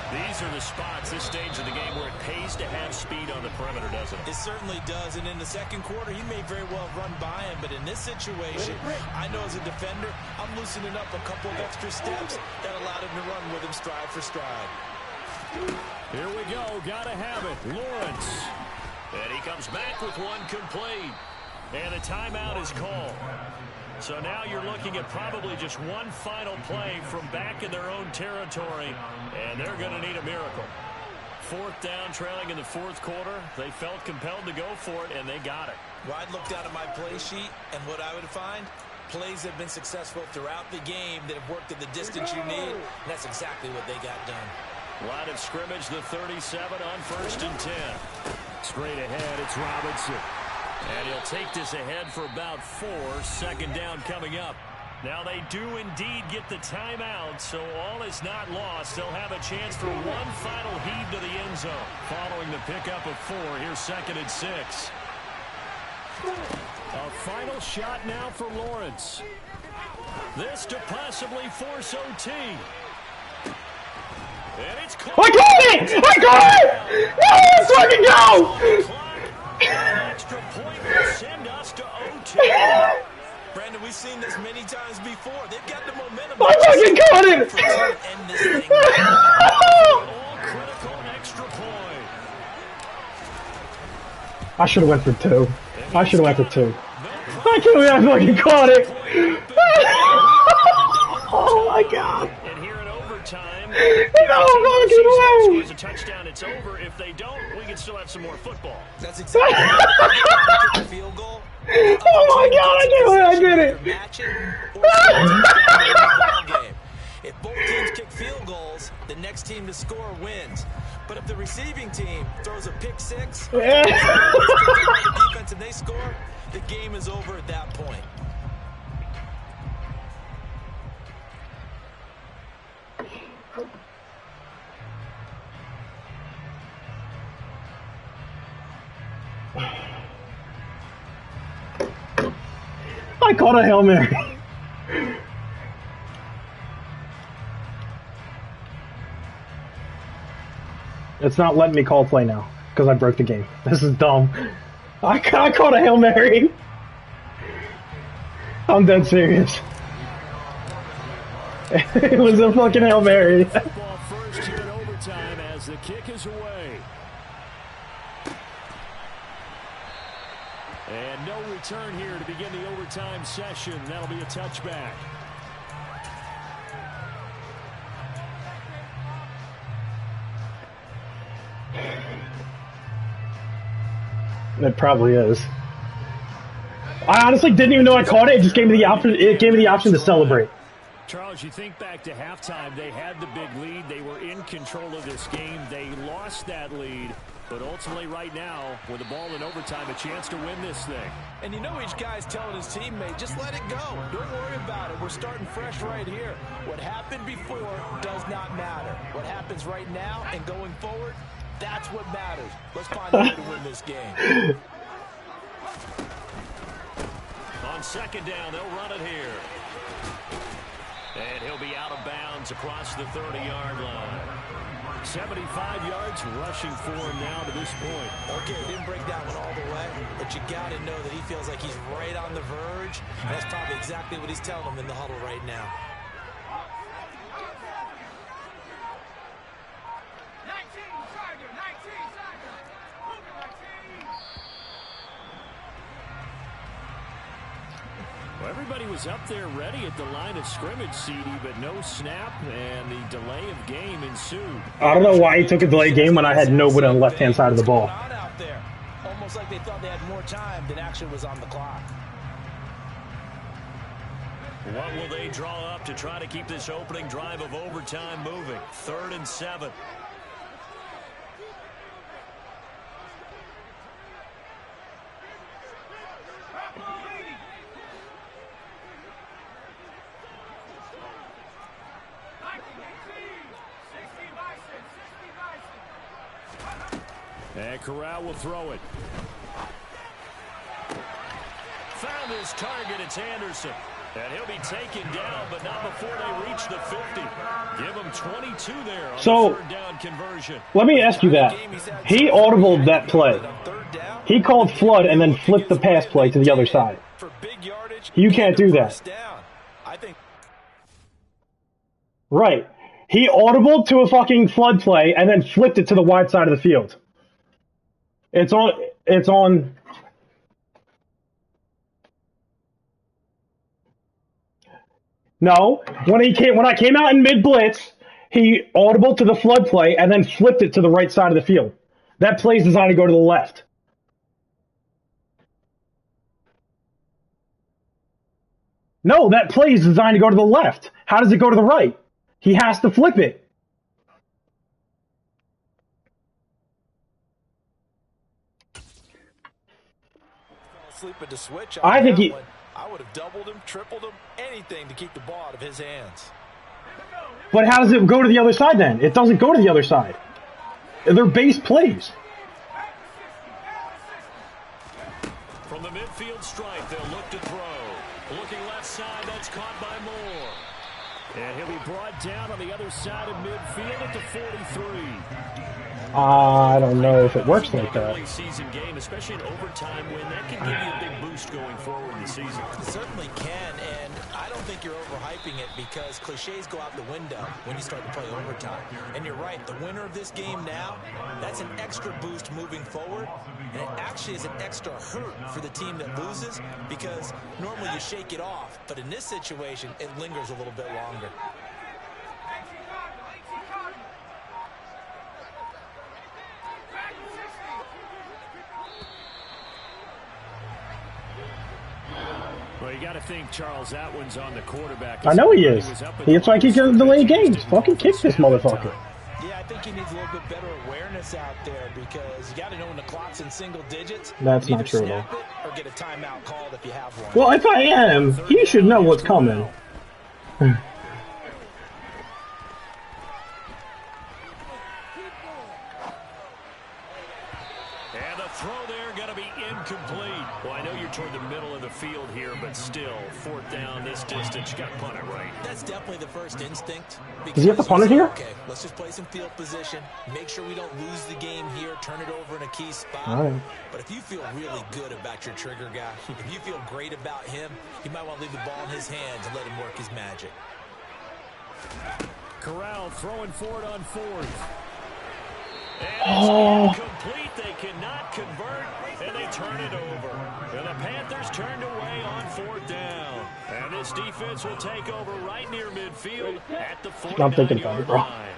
These are the spots, this stage of the game, where it pays to have speed on the perimeter, doesn't it? It certainly does, and in the second quarter, he may very well run by him, but in this situation, I know as a defender, I'm loosening up a couple of extra steps that allowed him to run with him stride for stride. Here we go, gotta have it, Lawrence. And he comes back with one complete. And a timeout is called. So now you're looking at probably just one final play from back in their own territory, and they're going to need a miracle. 4th down, trailing in the 4th quarter. They felt compelled to go for it, and they got it. Well, I looked out at my play sheet, and what I would find, plays have been successful throughout the game that have worked at the distance you need, and that's exactly what they got done. Line of scrimmage, the 37 on 1st and 10. Straight ahead, it's Robinson. And he'll take this ahead for about 4. 2nd down coming up. Now they do indeed get the timeout, so all is not lost. They'll have a chance for one final heave to the end zone. Following the pickup of 4, here's 2nd and 6. A final shot now for Lawrence. This to possibly force OT. And it's caught. I got it! I got it! No, let's fucking go! Extra point will send us to OT. Brandon, we've seen this many times before. They've got the momentum. I fucking got it! End this thing. All critical and extra point. I should have went for 2. I should have went for 2. I can't believe I fucking caught it! Oh my god! And here in overtime, No fucking way! scores a touchdown, it's over. If they don't, we can still have some more football. That's exactly right. The field goal. Oh my god, I can't believe I did it! Matching or game. If both teams kick field goals, the next team to score wins. But if the receiving team throws a pick 6, the defense and they score, the game is over at that point. I caught a Hail Mary. It's not letting me call play now because I broke the game. This is dumb. I caught a Hail Mary. I'm dead serious. It was a fucking Hail Mary. Football first here in overtime as the kick is away. And no return here to begin the overtime session. That'll be a touchback. It probably is. I honestly didn't even know I caught it. It just gave me the option. It gave me the option to celebrate. Charles, you think back to halftime, they had the big lead. They were in control of this game. They lost that lead. But ultimately right now, with the ball in overtime, a chance to win this thing. And you know each guy's telling his teammate, just let it go. Don't worry about it. We're starting fresh right here. What happened before does not matter. What happens right now and going forward, that's what matters. Let's find a way to win this game. On second down, they'll run it here. And he'll be out of bounds across the 30-yard line. 75 yards rushing for him now to this point. Okay, it didn't break that one all the way, but you got to know that he feels like he's right on the verge. And that's probably exactly what he's telling them in the huddle right now. Well, everybody was up there ready at the line of scrimmage, CD, but no snap, and the delay of game ensued. I don't know why he took a delay game when I had nobody on the left-hand side of the ball. Out there. Almost like they thought they had more time than actually was on the clock. What will they draw up to try to keep this opening drive of overtime moving? 3rd and 7. And Corral will throw it. Found his target. It's Anderson. And he'll be taken down, but not before they reach the 50. Give him 22 there on the 3rd down conversion. Let me ask you that. He audibled that play. He called flood and then flipped the pass play to the other side. You can't do that. Right. He audibled to a fucking flood play and then flipped it to the wide side of the field. It's on. No, when I came out in mid blitz, he audible to the flood play and then flipped it to the right side of the field. That play is designed to go to the left. No, that play is designed to go to the left. How does it go to the right? He has to flip it. To switch I think I would have doubled him, tripled him, anything to keep the ball out of his hands. But how does it go to the other side then? It doesn't go to the other side. They're base plays. From the midfield stripe, they'll look to throw. Looking left side, that's caught by Moore. And he'll be brought down on the other side of midfield at the 43. I don't know if it works like that. Early season game, especially in overtime win, that can give you a big boost going forward in the season. It certainly can, and I don't think you're overhyping it because cliches go out the window when you start to play overtime. And you're right, the winner of this game now, that's an extra boost moving forward, and it actually is an extra hurt for the team that loses because normally you shake it off, but in this situation, it lingers a little bit longer. Well, you got to think, Charles, that one's on the quarterback. I know he is. It's like he can delay games. Fucking kick this motherfucker. Yeah, I think he needs a little bit better awareness out there because you got to know when the clock's in single digits. That's not true, though. Or get a timeout called if you have one. Well, if I am, he should know what's coming. And the throw there going to be incomplete. Well, I know you're toward the middle of the field here, but still, 4th down this distance, you got to punt it right. That's definitely the first instinct. Does he have to punt it here? Okay, let's just play some field position. Make sure we don't lose the game here. Turn it over in a key spot. All right. But if you feel really good about your trigger guy, if you feel great about him, you might want to leave the ball in his hands and let him work his magic. Corral throwing for it on 4th. Oh. Complete. They cannot convert, and they turn it over. And the Panthers turned away on 4th down. And this defense will take over right near midfield at the 49-yard I'm thinking about it, bro. line.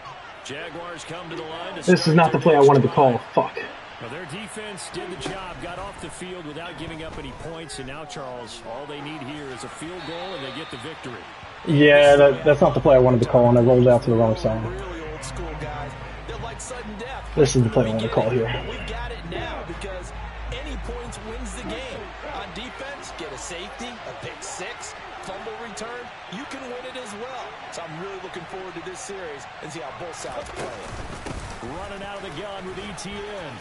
Jaguars come to the line. This is not the play I wanted to call. Fuck. Well, their defense did the job, got off the field without giving up any points, and now, Charles, all they need here is a field goal, and they get the victory. Yeah, that's not the play I wanted to call, and I rolled out to the wrong side. Really old school guys. They're like sudden death. This is the play I want to call here. We've got it now because any points wins the game. On defense, get a safety, a pick six, fumble return, you can win it as well. So I'm really looking forward to this series and see how both sides play it. Running out of the gun with ETN.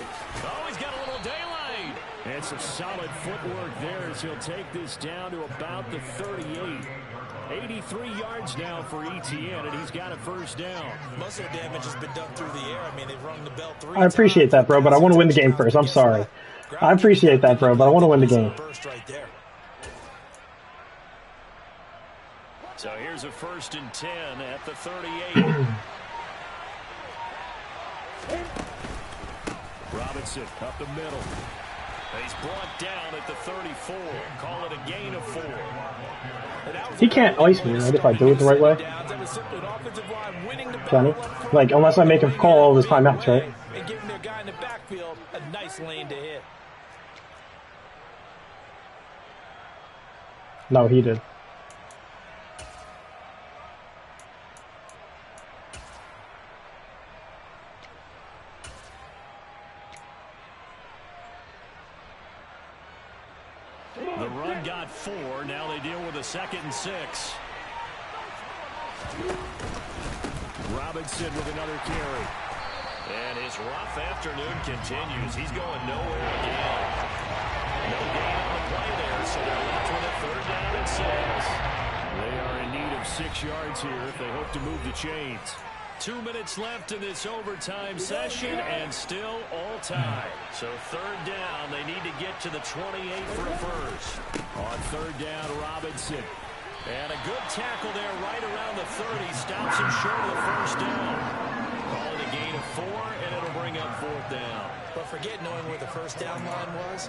Oh, he's got a little daylight. And some solid footwork there as he'll take this down to about the 38. 83 yards now for ETN, and he's got a first down. Muscle damage has been done through the air. I mean, they've rung the bell 3 times. I appreciate that, bro, but I want to win the game first. I'm sorry. I appreciate that, bro, but I want to win the game. So here's a 1st and 10 at the 38. Robinson up the middle. He's brought down at the 34. Call it a gain of 4. He can't ice me, right, if I do it the right way. Can he? Like, unless I make him call all his timeouts, right? And giving their guy in the backfield a nice lane to hit. No, he did. The run got 4. Now they deal with a 2nd and 6. Robinson with another carry. And his rough afternoon continues. He's going nowhere again. No gain on the play there, so they're left with a 3rd down and 6. They are in need of 6 yards here if they hope to move the chains. 2 minutes left in this overtime session, and still all tied. So 3rd down, they need to get to the 28 for a first. On 3rd down, Robinson. And a good tackle there right around the 30. Stops him short of the first down. Call it a gain of 4, and it'll bring up 4th down. But forget knowing where the first down line was.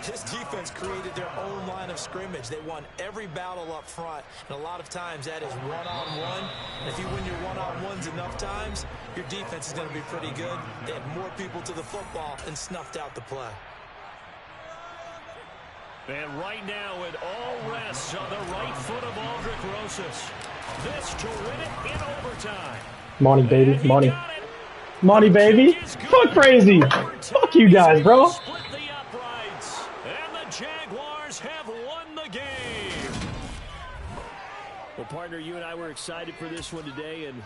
This defense created their own line of scrimmage. They won every battle up front, and a lot of times that is one-on-one. And if you win your one-on-ones enough times, your defense is going to be pretty good. They had more people to the football and snuffed out the play. And right now it all rests on the right foot of Aldrick Rosas. This to win it in overtime. Money, baby. Money. Money, baby. Fuck crazy. Fuck you guys, bro. Jaguars have won the game. Well, partner, you and I were excited for this one today, and